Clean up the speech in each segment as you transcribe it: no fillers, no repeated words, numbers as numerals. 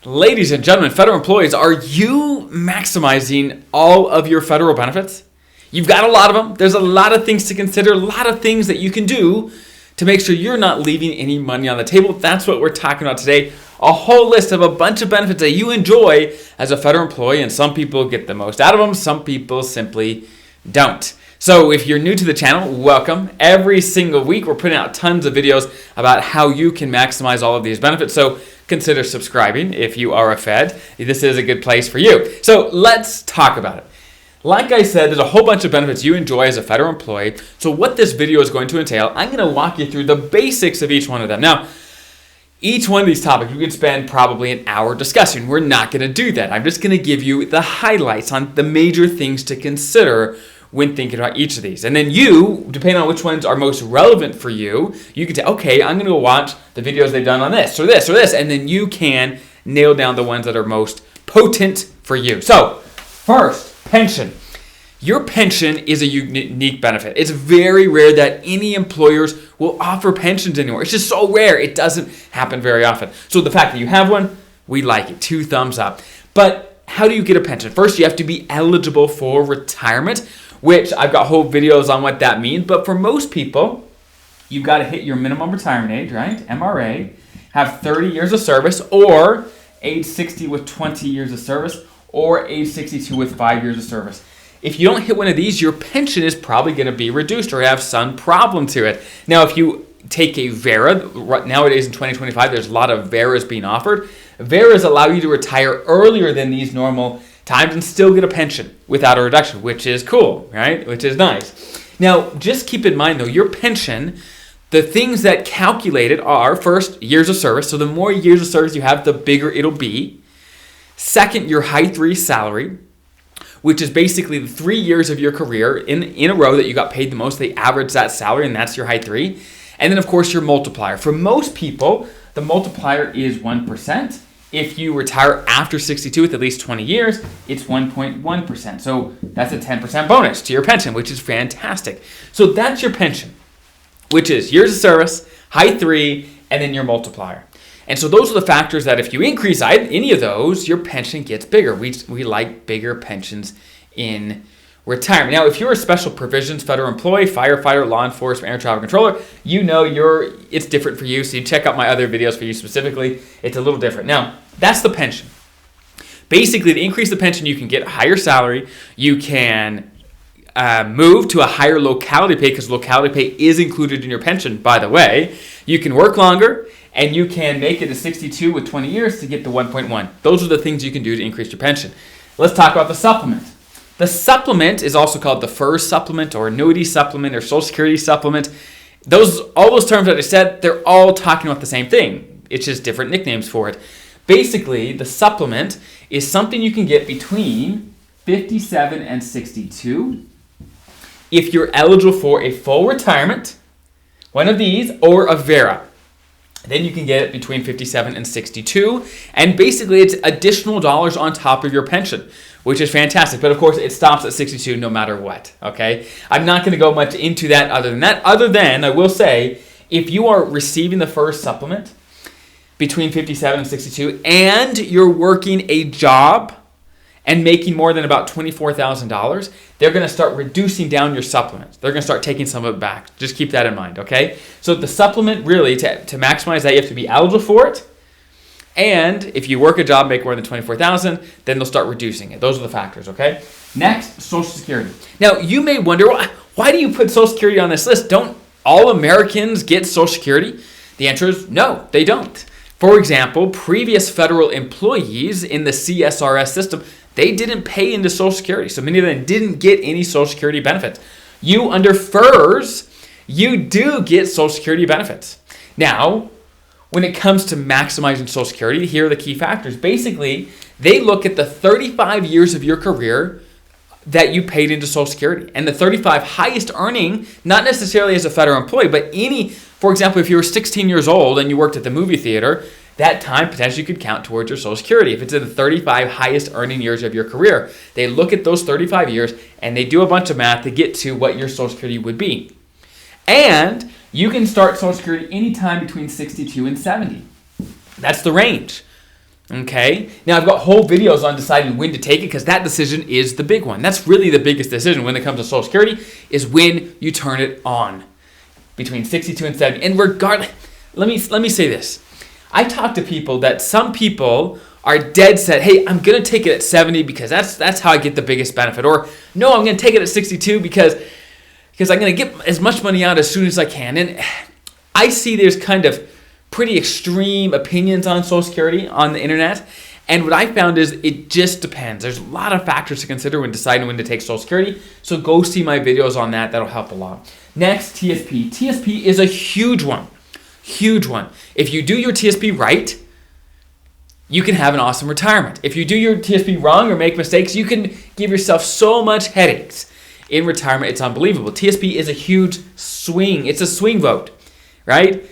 Ladies and gentlemen, federal employees, are you maximizing all of your federal benefits? You've got a lot of them. There's a lot of things to consider, a lot of things that you can do to make sure you're not leaving any money on the table. That's what we're talking about today. A whole list of a bunch of benefits that you enjoy as a federal employee, and some people get the most out of them, some people simply don't. So if you're new to the channel, welcome. Every single week we're putting out tons of videos about how you can maximize all of these benefits. So consider subscribing if you are a Fed. This is a good place for you. So let's talk about it. Like I said, there's a whole bunch of benefits you enjoy as a federal employee. So what this video is going to entail, I'm going to walk you through the basics of each one of them. Now, each one of these topics we could spend probably an hour discussing. We're not going to do that. I'm just going to give you the highlights on the major things to consider when thinking about each of these. And then you, depending on which ones are most relevant for you, you can say, okay, I'm going to go watch the videos they've done on this or this or this, and then you can nail down the ones that are most potent for you. So, first, pension. Your pension is a unique benefit. It's very rare that any employers will offer pensions anymore. It's just so rare. It doesn't happen very often. So the fact that you have one, we like it. 2 thumbs up. But how do you get a pension? First, you have to be eligible for retirement, which I've got whole videos on what that means. But for most people, you've got to hit your minimum retirement age, right? MRA, have 30 years of service, or age 60 with 20 years of service, or age 62 with 5 years of service. If you don't hit one of these, your pension is probably going to be reduced or have some problem to it. Now, if you take a VERA, nowadays in 2025, there's a lot of VERAs being offered. VERAs allow you to retire earlier than these normal times and still get a pension without a reduction, which is cool, right? Which is nice. Now, just keep in mind, though, your pension, the things that calculate it are, first, years of service. So the more years of service you have, the bigger it'll be. Second, your high 3 salary, which is basically the 3 years of your career in a row that you got paid the most. They average that salary, and that's your high 3. And then, of course, your multiplier. For most people, the multiplier is 1%. If you retire after 62 with at least 20 years, it's 1.1%. So that's a 10% bonus to your pension, which is fantastic. So that's your pension, which is years of service, high 3, and then your multiplier. And so those are the factors that if you increase any of those, your pension gets bigger. We like bigger pensions in retirement. Now, if you're a special provisions federal employee, firefighter, law enforcement, air traffic controller, you know it's different for you. So you check out my other videos for you specifically. It's a little different. Now, that's the pension. Basically, to increase the pension, you can get a higher salary. You can move to a higher locality pay, because locality pay is included in your pension, by the way. You can work longer, and you can make it to 62 with 20 years to get to 1.1. Those are the things you can do to increase your pension. Let's talk about the supplement. The supplement is also called the FERS supplement, or annuity supplement, or Social Security supplement. All those terms that I said, they're all talking about the same thing. It's just different nicknames for it. Basically, the supplement is something you can get between 57 and 62 if you're eligible for a full retirement, one of these, or a VERA. Then you can get it between 57 and 62. And basically, it's additional dollars on top of your pension, which is fantastic. But of course, it stops at 62 no matter what, okay? I'm not going to go much into that other than that. Other than, I will say, if you are receiving the FERS supplement between 57 and 62, and you're working a job and making more than about $24,000, they're going to start reducing down your supplements. They're going to start taking some of it back. Just keep that in mind, okay? So the supplement, really, to maximize that, you have to be eligible for it. And if you work a job, make more than $24,000, then they'll start reducing it. Those are the factors, okay? Next, Social Security. Now, you may wonder, why do you put Social Security on this list? Don't all Americans get Social Security? The answer is no, they don't. For example, previous federal employees in the CSRS system, they didn't pay into Social Security. So many of them didn't get any Social Security benefits. You, under FERS, you do get Social Security benefits. Now, when it comes to maximizing Social Security, here are the key factors. Basically, they look at the 35 years of your career that you paid into Social Security. And the 35 highest earning, not necessarily as a federal employee, but for example, if you were 16 years old and you worked at the movie theater, that time potentially could count towards your Social Security. If it's in the 35 highest earning years of your career, they look at those 35 years and they do a bunch of math to get to what your Social Security would be. And you can start Social Security anytime between 62 and 70. That's the range. Okay, now I've got whole videos on deciding when to take it because that decision is the big one. That's really the biggest decision when it comes to Social Security is when you turn it on between 62 and 70. And regardless, let me say this. I talk to people that some people are dead set, hey, I'm going to take it at 70 because that's how I get the biggest benefit. Or no, I'm going to take it at 62 because I'm going to get as much money out as soon as I can. And I see there's kind of pretty extreme opinions on Social Security on the internet. And what I found is it just depends. There's a lot of factors to consider when deciding when to take Social Security. So go see my videos on that. That'll help a lot. Next, TSP. TSP is a huge one. Huge one. If you do your TSP right, you can have an awesome retirement. If you do your TSP wrong or make mistakes, you can give yourself so much headaches in retirement. It's unbelievable. TSP is a huge swing. It's a swing vote, right?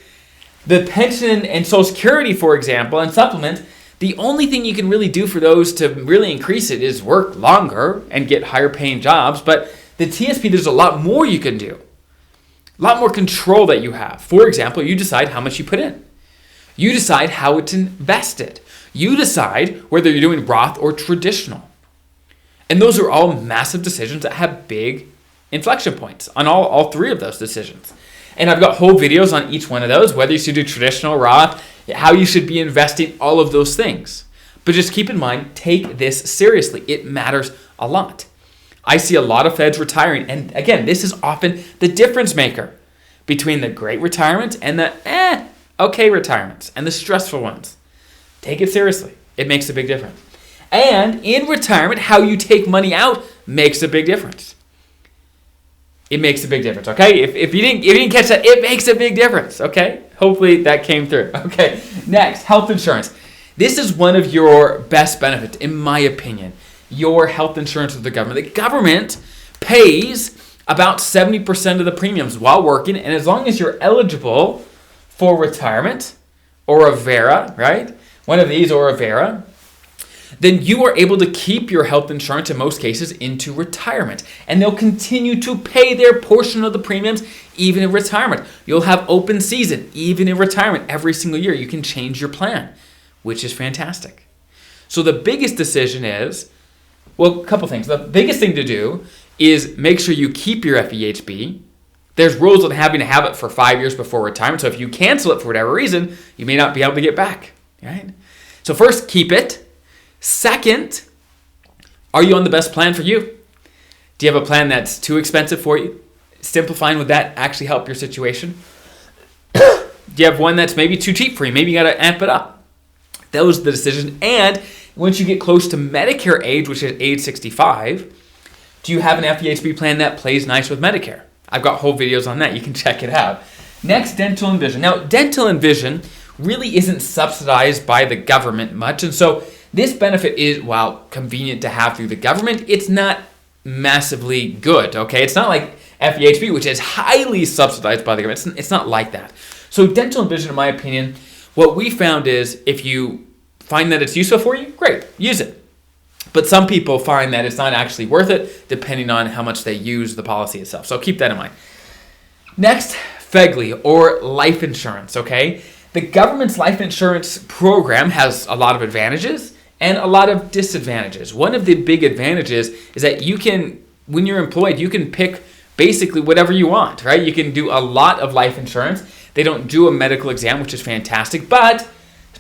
The pension and Social Security, for example, and supplement, the only thing you can really do for those to really increase it is work longer and get higher paying jobs. But the TSP, there's a lot more you can do. A lot more control that you have. For example, you decide how much you put in. You decide how it's invested. You decide whether you're doing Roth or traditional. And those are all massive decisions that have big inflection points on all three of those decisions. And I've got whole videos on each one of those, whether you should do traditional, Roth, how you should be investing, all of those things. But just keep in mind, take this seriously. It matters a lot. I see a lot of feds retiring. And again, this is often the difference maker between the great retirement and the okay retirements and the stressful ones. Take it seriously. It makes a big difference. And in retirement, how you take money out makes a big difference. It makes a big difference, okay? If you didn't catch that, it makes a big difference, okay? Hopefully that came through. Okay, next, health insurance. This is one of your best benefits, in my opinion. Your health insurance with the government. The government pays about 70% of the premiums while working, and as long as you're eligible for retirement or a VERA, right? One of these or a VERA, then you are able to keep your health insurance in most cases into retirement. And they'll continue to pay their portion of the premiums even in retirement. You'll have open season even in retirement every single year. You can change your plan, which is fantastic. So the biggest decision is, well, a couple things. The biggest thing to do is make sure you keep your FEHB. There's rules on having to have it for 5 years before retirement. So if you cancel it for whatever reason, you may not be able to get back, right? So first, keep it. Second, are you on the best plan for you? Do you have a plan that's too expensive for you? Simplifying, would that actually help your situation? Do you have one that's maybe too cheap for you? Maybe you got to amp it up. Those are the decisions. And once you get close to Medicare age, which is age 65, do you have an FEHB plan that plays nice with Medicare? I've got whole videos on that. You can check it out. Next, dental and vision. Now, dental and vision really isn't subsidized by the government much. And so this benefit is, while convenient to have through the government, it's not massively good, okay? It's not like FEHB, which is highly subsidized by the government. It's not like that. So dental and vision, in my opinion, what we found is if you find that it's useful for you, great, use it. But some people find that it's not actually worth it, depending on how much they use the policy itself. So keep that in mind. Next, Fegley, or life insurance, okay? The government's life insurance program has a lot of advantages and a lot of disadvantages. One of the big advantages is that you can, when you're employed, you can pick basically whatever you want, right? You can do a lot of life insurance. They don't do a medical exam, which is fantastic, but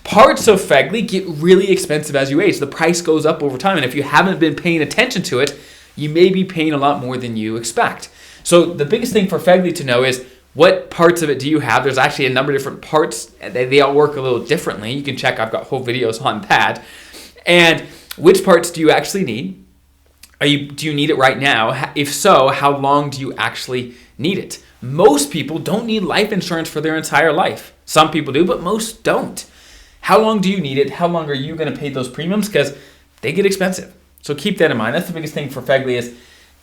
parts of Fegley get really expensive as you age. The price goes up over time, and if you haven't been paying attention to it, you may be paying a lot more than you expect. So the biggest thing for Fegley to know is, what parts of it do you have? There's actually a number of different parts. They all work a little differently. You can check. I've got whole videos on that. And which parts do you actually need? Do you need it right now? If so, how long do you actually need it? Most people don't need life insurance for their entire life. Some people do, but most don't. How long do you need it? How long are you going to pay those premiums? Because they get expensive. So keep that in mind. That's the biggest thing for Fegley is,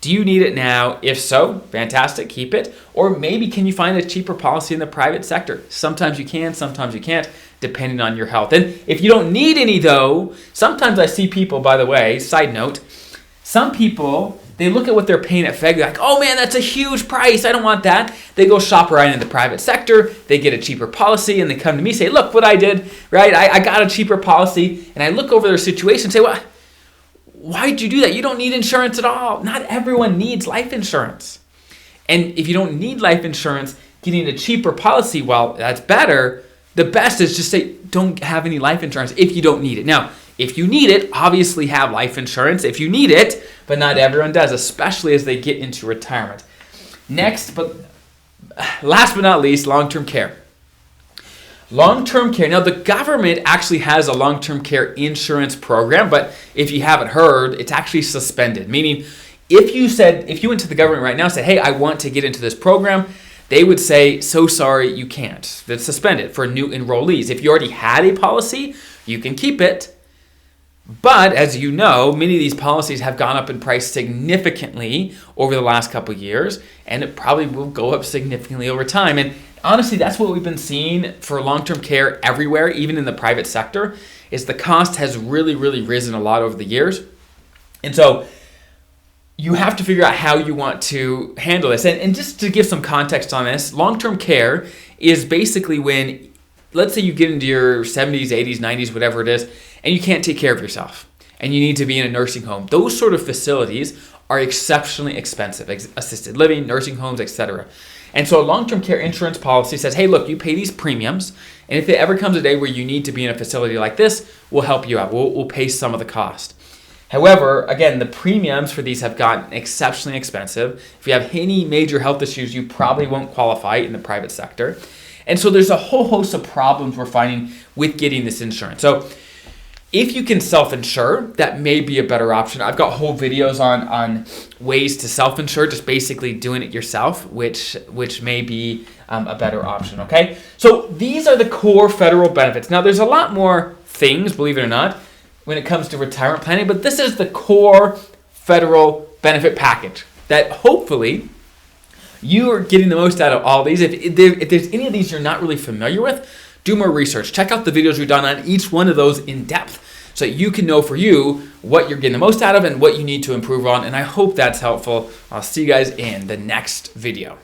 do you need it now? If so, fantastic, keep it. Or maybe can you find a cheaper policy in the private sector? Sometimes you can, sometimes you can't, depending on your health. And if you don't need any though, sometimes I see people, by the way, side note, some people they look at what they're paying at Fegley, like, oh man, that's a huge price. I don't want that. They go shop around in the private sector. They get a cheaper policy, and they come to me, say, look what I did, right? I got a cheaper policy, and I look over their situation and say, well, why'd you do that? You don't need insurance at all. Not everyone needs life insurance. And if you don't need life insurance, getting a cheaper policy, well, that's better. The best is just say, don't have any life insurance if you don't need it. Now, if you need it, obviously have life insurance if you need it, but not everyone does, especially as they get into retirement. Next, but last but not least, long-term care. Long-term care. Now, the government actually has a long-term care insurance program, but if you haven't heard, it's actually suspended. Meaning, if you went to the government right now and said, hey, I want to get into this program, they would say, so sorry, you can't. That's suspended for new enrollees. If you already had a policy, you can keep it. But as you know, many of these policies have gone up in price significantly over the last couple of years, and it probably will go up significantly over time. And honestly, that's what we've been seeing for long-term care everywhere, even in the private sector, is the cost has really, really risen a lot over the years. And so you have to figure out how you want to handle this. And just to give some context on this, long-term care is basically when, let's say you get into your 70s, 80s, 90s, whatever it is, and you can't take care of yourself, and you need to be in a nursing home. Those sort of facilities are exceptionally expensive, assisted living, nursing homes, etc. And so a long-term care insurance policy says, hey, look, you pay these premiums, and if it ever comes a day where you need to be in a facility like this, we'll help you out. We'll pay some of the cost. However, again, the premiums for these have gotten exceptionally expensive. If you have any major health issues, you probably won't qualify in the private sector. And so there's a whole host of problems we're finding with getting this insurance. So if you can self-insure, that may be a better option. I've got whole videos on ways to self-insure, just basically doing it yourself, which may be a better option, okay? So these are the core federal benefits. Now, there's a lot more things, believe it or not, when it comes to retirement planning, but this is the core federal benefit package that hopefully you are getting the most out of all these. If there's any of these you're not really familiar with, do more research. Check out the videos we've done on each one of those in depth so that you can know for you what you're getting the most out of and what you need to improve on. And I hope that's helpful. I'll see you guys in the next video.